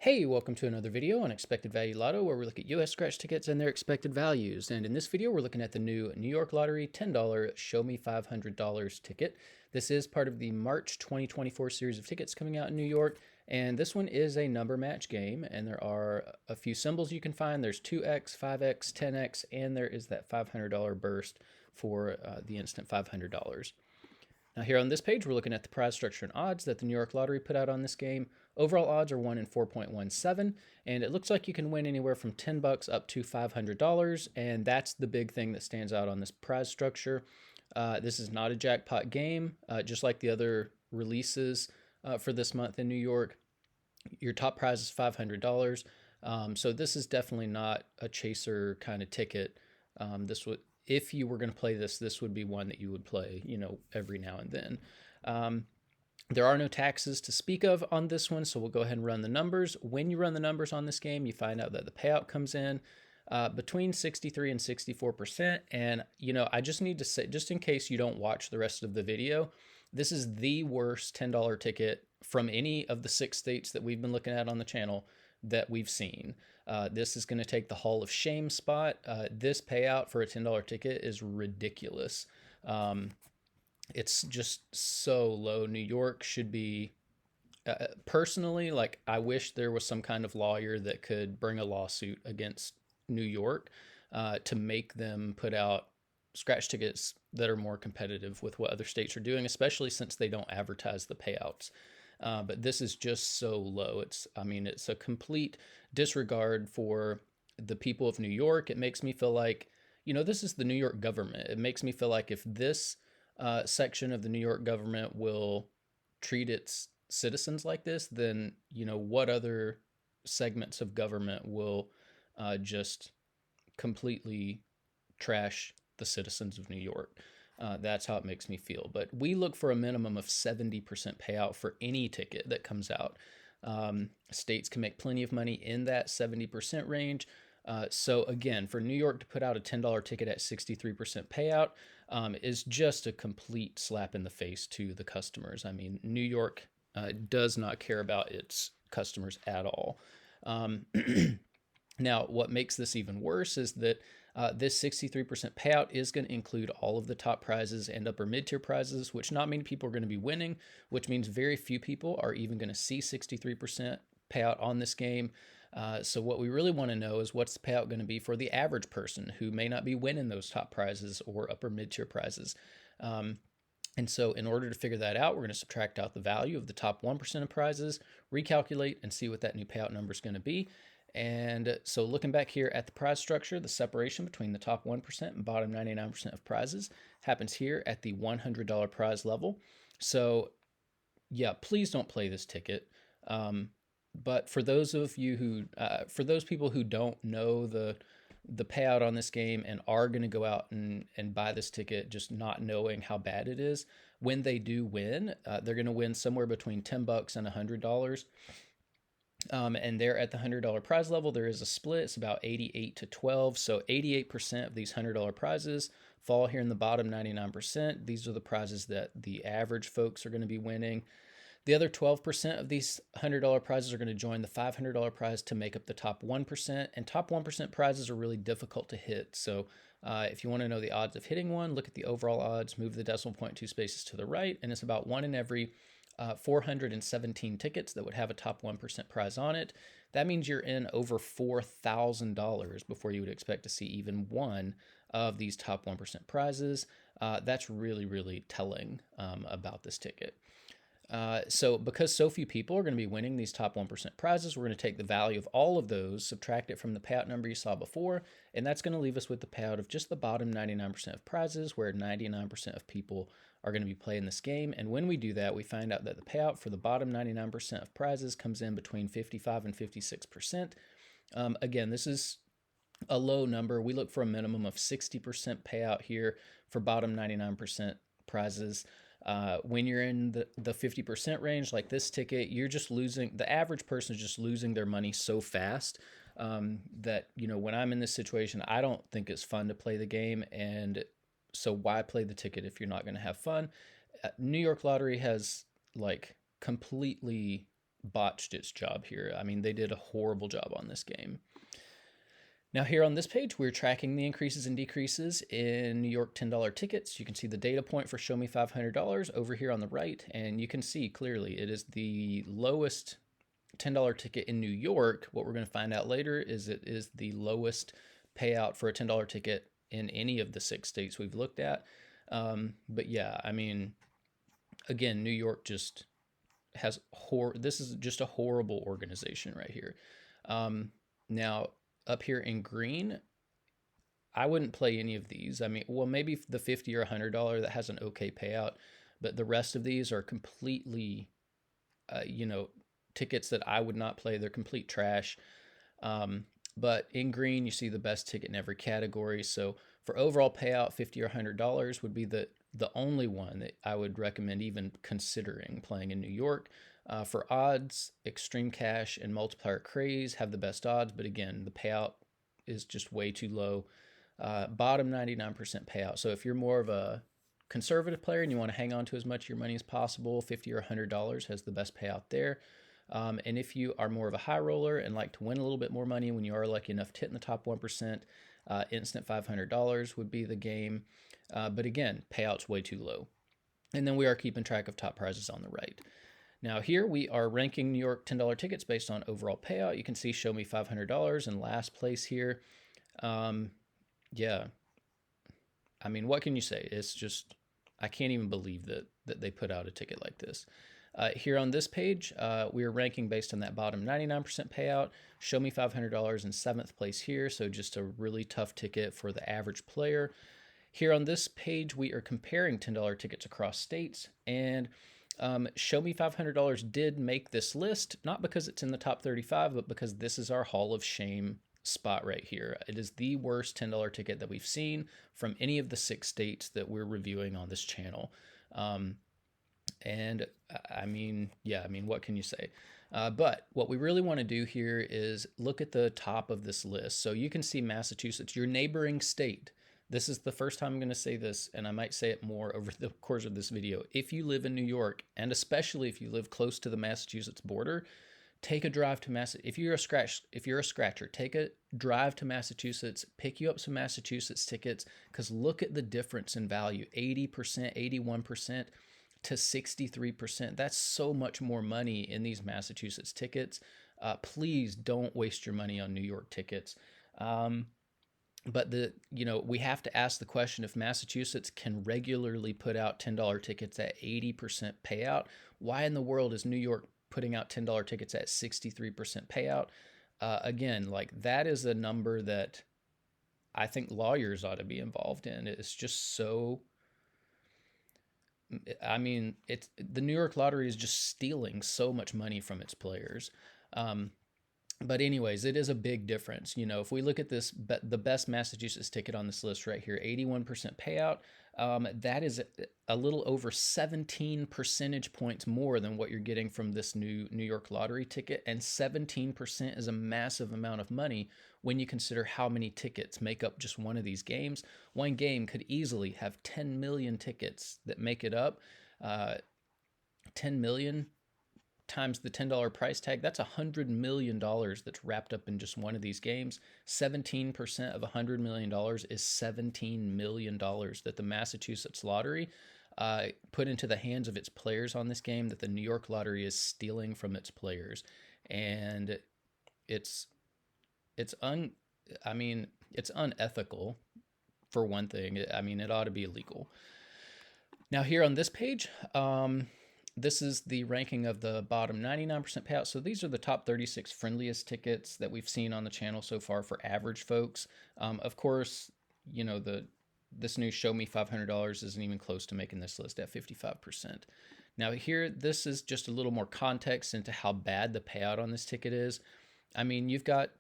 Hey, welcome to another video on Expected Value Lotto, where we look at US scratch tickets and their expected values. And in this video, we're looking at the new New York Lottery $10 Show Me $500 ticket. This is part of the March 2024 series of tickets coming out in New York. And this one is a number match game, and there are a few symbols you can find. There's 2x, 5x, 10x, and there is that $500 burst for the instant $500. Now here on this page, we're looking at the prize structure and odds that the New York Lottery put out on this game. Overall odds are 1 in 4.17, and it looks like you can win anywhere from $10 up to $500, and that's the big thing that stands out on this prize structure. This is not a jackpot game, just like the other releases for this month in New York. Your top prize is $500, so this is definitely not a chaser kind of ticket. If you were going to play this would be one that you would play, every now and then. There are no taxes to speak of on this one, so we'll go ahead and run the numbers. When you run the numbers on this game, you find out that the payout comes in between 63 and 64%. And, I just need to say, just in case you don't watch the rest of the video, this is the worst $10 ticket from any of the 6 states that we've been looking at on the channel that we've seen. This is going to take the Hall of Shame spot. This payout for a $10 ticket is ridiculous. It's just so low. New York should be, personally, like, I wish there was some kind of lawyer that could bring a lawsuit against New York to make them put out scratch tickets that are more competitive with what other states are doing, especially since they don't advertise the payouts. But this is just so low. It's a complete disregard for the people of New York. It makes me feel like, this is the New York government. It makes me feel like if this section of the New York government will treat its citizens like this, then, what other segments of government will just completely trash the citizens of New York? That's how it makes me feel. But we look for a minimum of 70% payout for any ticket that comes out. States can make plenty of money in that 70% range. So again, for New York to put out a $10 ticket at 63% payout is just a complete slap in the face to the customers. New York does not care about its customers at all. Now, what makes this even worse is that this 63% payout is going to include all of the top prizes and upper mid-tier prizes, which not many people are going to be winning, which means very few people are even going to see 63% payout on this game. So what we really want to know is what's the payout going to be for the average person who may not be winning those top prizes or upper mid-tier prizes. And so in order to figure that out, we're going to subtract out the value of the top 1% of prizes, recalculate, and see what that new payout number is going to be. And so looking back here at the prize structure, the separation between the top 1% and bottom 99% of prizes happens here at the $100 prize level. So yeah, please don't play this ticket. But for those of you who, for those people who don't know the payout on this game and are going to go out and buy this ticket just not knowing how bad it is, when they do win, they're going to win somewhere between $10 and $100. And they're at the $100 prize level. There is a split. It's about 88 to 12. So 88% of these $100 prizes fall here in the bottom 99%. These are the prizes that the average folks are going to be winning. The other 12% of these $100 prizes are going to join the $500 prize to make up the top 1%. And top 1% prizes are really difficult to hit. So if you want to know the odds of hitting one, look at the overall odds, move the decimal point 2 spaces to the right, and it's about 1 in every 417 tickets that would have a top 1% prize on it. That means you're in over $4,000 before you would expect to see even one of these top 1% prizes. That's really, really telling about this ticket. So because so few people are going to be winning these top 1% prizes, we're going to take the value of all of those, subtract it from the payout number you saw before, and that's going to leave us with the payout of just the bottom 99% of prizes, where 99% of people are going to be playing this game. And when we do that, we find out that the payout for the bottom 99% of prizes comes in between 55 and 56%. Again, this is a low number. We look for a minimum of 60% payout here for bottom 99% prizes. When you're in the 50% range, like this ticket, you're just losing, the average person is just losing their money so fast that, when I'm in this situation, I don't think it's fun to play the game. And so why play the ticket if you're not going to have fun? New York Lottery has completely botched its job here. I mean, they did a horrible job on this game. Now here on this page, we're tracking the increases and decreases in New York $10 tickets. You can see the data point for Show Me $500 over here on the right, and you can see clearly it is the lowest $10 ticket in New York. What we're going to find out later is it is the lowest payout for a $10 ticket in any of the 6 states we've looked at. But yeah, I mean, again, New York just has this is just a horrible organization right here. Now up here in green, I wouldn't play any of these. I mean, well, maybe the $50 or $100 that has an okay payout, but the rest of these are completely, tickets that I would not play. They're complete trash. But in green, you see the best ticket in every category. So for overall payout, $50 or $100 would be the only one that I would recommend even considering playing in New York. For odds, Extreme Cash and Multiplier Craze have the best odds, but again, the payout is just way too low. Bottom 99% payout. So if you're more of a conservative player and you want to hang on to as much of your money as possible, $50 or $100 has the best payout there. And if you are more of a high roller and like to win a little bit more money when you are lucky enough to hit in the top 1%, instant $500 would be the game. But again, payout's way too low. And then we are keeping track of top prizes on the right. Now here we are ranking New York $10 tickets based on overall payout. You can see Show Me $500 in last place here. Yeah, I mean, what can you say? It's just, I can't even believe that they put out a ticket like this. Here on this page, we are ranking based on that bottom 99% payout. Show Me $500 in 7th place here, so just a really tough ticket for the average player. Here on this page, we are comparing $10 tickets across states, and Show Me $500 did make this list, not because it's in the top 35, but because this is our Hall of Shame spot right here. It is the worst $10 ticket that we've seen from any of the 6 states that we're reviewing on this channel. And I mean, yeah, I mean, what can you say? But what we really want to do here is look at the top of this list. So you can see Massachusetts, your neighboring state. This is the first time I'm going to say this, and I might say it more over the course of this video. If you live in New York, and especially if you live close to the Massachusetts border, take a drive to If you're a scratcher, take a drive to Massachusetts, pick you up some Massachusetts tickets, because look at the difference in value, 80%, 81% to 63%. That's so much more money in these Massachusetts tickets. Please don't waste your money on New York tickets. But we have to ask the question, if Massachusetts can regularly put out $10 tickets at 80% payout, why in the world is New York putting out $10 tickets at 63% payout? Again, like, that is a number that I think lawyers ought to be involved in. It's just so, I mean, the New York Lottery is just stealing so much money from its players. But anyways, it is a big difference. If we look at this, the best Massachusetts ticket on this list right here, 81% payout, that is a little over 17 percentage points more than what you're getting from this new New York Lottery ticket. And 17% is a massive amount of money when you consider how many tickets make up just one of these games. One game could easily have 10 million tickets that make it up. 10 million times the $10 price tag, that's $100 million that's wrapped up in just one of these games. 17% of $100 million is $17 million that the Massachusetts Lottery put into the hands of its players on this game, that the New York Lottery is stealing from its players. And it's unethical, for one thing. I mean, it ought to be illegal. Now here on this page, this is the ranking of the bottom 99% payout. So these are the top 36 friendliest tickets that we've seen on the channel so far for average folks. Of course, this new Show Me $500 isn't even close to making this list at 55%. Now here, this is just a little more context into how bad the payout on this ticket is. I mean, you've got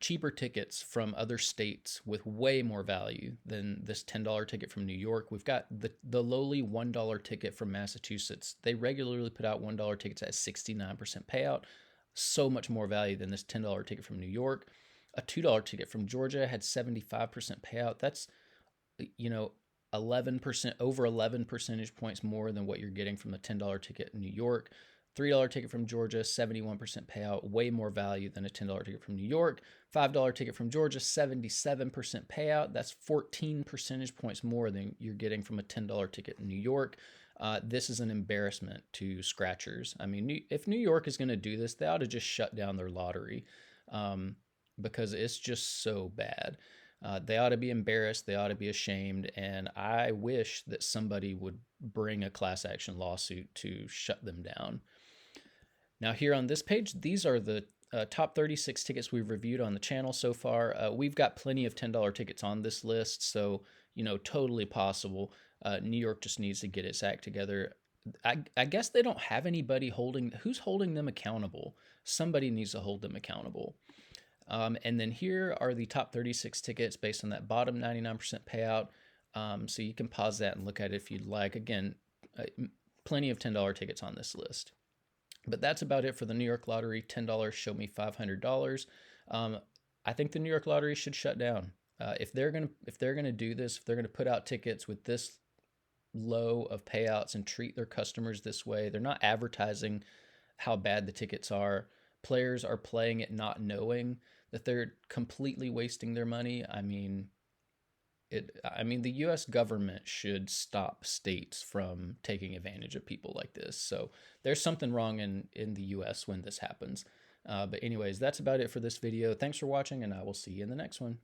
cheaper tickets from other states with way more value than this $10 ticket from New York. We've got the lowly $1 ticket from Massachusetts. They regularly put out $1 tickets at 69% payout. So much more value than this $10 ticket from New York. A $2 ticket from Georgia had 75% payout. That's, 11%, over 11 percentage points more than what you're getting from the $10 ticket in New York. $3 ticket from Georgia, 71% payout, way more value than a $10 ticket from New York. $5 ticket from Georgia, 77% payout. That's 14 percentage points more than you're getting from a $10 ticket in New York. This is an embarrassment to scratchers. I mean, if New York is going to do this, they ought to just shut down their lottery, because it's just so bad. They ought to be embarrassed. They ought to be ashamed. And I wish that somebody would bring a class action lawsuit to shut them down. Now, here on this page, these are the top 36 tickets we've reviewed on the channel so far. We've got plenty of $10 tickets on this list, so, totally possible. New York just needs to get its act together. I guess they don't have anybody who's holding them accountable. Somebody needs to hold them accountable. And then here are the top 36 tickets based on that bottom 99% payout. So you can pause that and look at it if you'd like. Again, plenty of $10 tickets on this list. But that's about it for the New York Lottery. $10, show me $500. I think the New York Lottery should shut down. If they're gonna do this, if they're gonna put out tickets with this low of payouts and treat their customers this way, they're not advertising how bad the tickets are. Players are playing it not knowing that they're completely wasting their money. I mean, the U.S. government should stop states from taking advantage of people like this. So there's something wrong in the U.S. when this happens. But anyways, that's about it for this video. Thanks for watching, and I will see you in the next one.